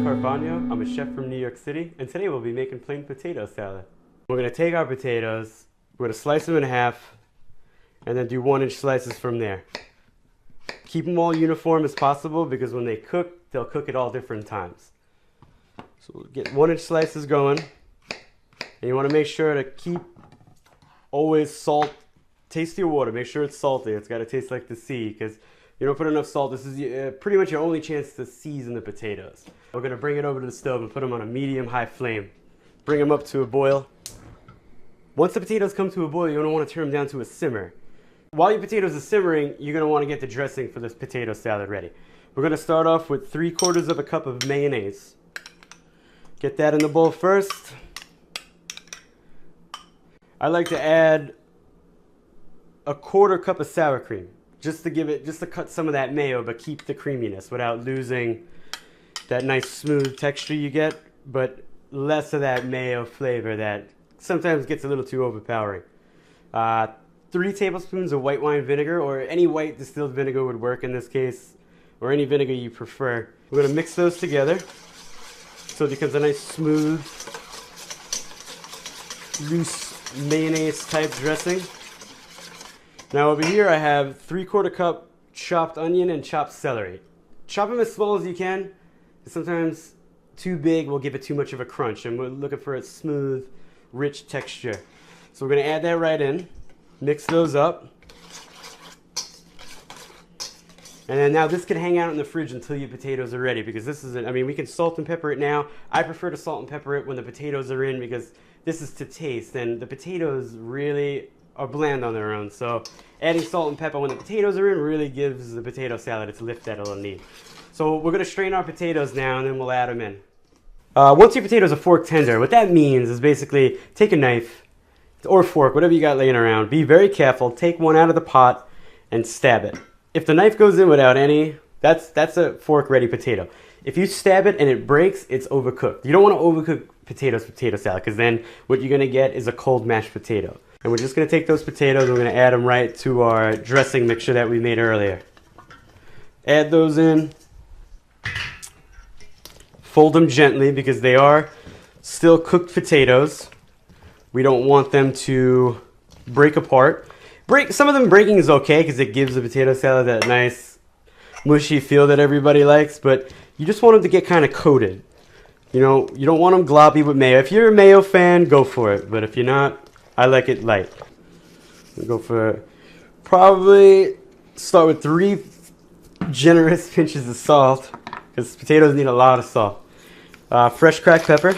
Carfagno. I'm a chef from New York City, and today we'll be making plain potato salad. We're going to take our potatoes, we're going to slice them in half, and then do 1-inch slices from there. Keep them all uniform as possible because when they cook, they'll cook at all different times. So we'll get 1-inch slices going, and you want to make sure to keep always salt. Taste your water, make sure it's salty. It's got to taste like the sea because you don't put enough salt. This is pretty much your only chance to season the potatoes. We're going to bring it over to the stove and put them on a medium-high flame. Bring them up to a boil. Once the potatoes come to a boil, you don't want to turn them down to a simmer. While your potatoes are simmering, you're going to want to get the dressing for this potato salad ready. We're going to start off with 3/4 of a cup of mayonnaise. Get that in the bowl first. I like to add a 1/4 cup of sour cream. Just to cut some of that mayo, but keep the creaminess without losing that nice smooth texture you get, but less of that mayo flavor that sometimes gets a little too overpowering. 3 tablespoons of white wine vinegar, or any white distilled vinegar would work in this case, or any vinegar you prefer. We're going to mix those together so it becomes a nice smooth, loose mayonnaise type dressing. Now over here I have 3/4 cup chopped onion and chopped celery. Chop them as small as you can. Sometimes too big will give it too much of a crunch, and we're looking for a smooth, rich texture. So we're going to add that right in. Mix those up. And then now this can hang out in the fridge until your potatoes are ready, because this isn't, I mean, we can salt and pepper it now. I prefer to salt and pepper it when the potatoes are in because this is to taste, and the potatoes really are bland on their own. So adding salt and pepper when the potatoes are in really gives the potato salad its lift that it'll need. So we're going to strain our potatoes now, and then we'll add them in. Once your potatoes are fork tender, what that means is basically take a knife or fork, whatever you got laying around. Be very careful. Take one out of the pot and stab it. If the knife goes in without any, that's a fork-ready potato. If you stab it and it breaks, it's overcooked. You don't want to overcook potato salad, because then what you're going to get is a cold mashed potato. And we're just going to take those potatoes and we're going to add them right to our dressing mixture that we made earlier. Add those in. Fold them gently because they are still cooked potatoes. We don't want them to break apart. Some of them breaking is okay because it gives the potato salad that nice mushy feel that everybody likes, but you just want them to get kind of coated. You know, you don't want them gloppy with mayo. If you're a mayo fan, go for it, but if you're not, I like it light. We'll go for probably start with 3 generous pinches of salt because potatoes need a lot of salt. Fresh cracked pepper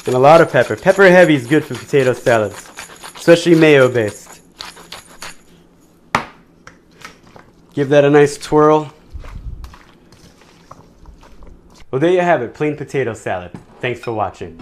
and a lot of pepper. Pepper heavy is good for potato salads, especially mayo based. Give that a nice twirl. Well, there you have it, plain potato salad. Thanks for watching.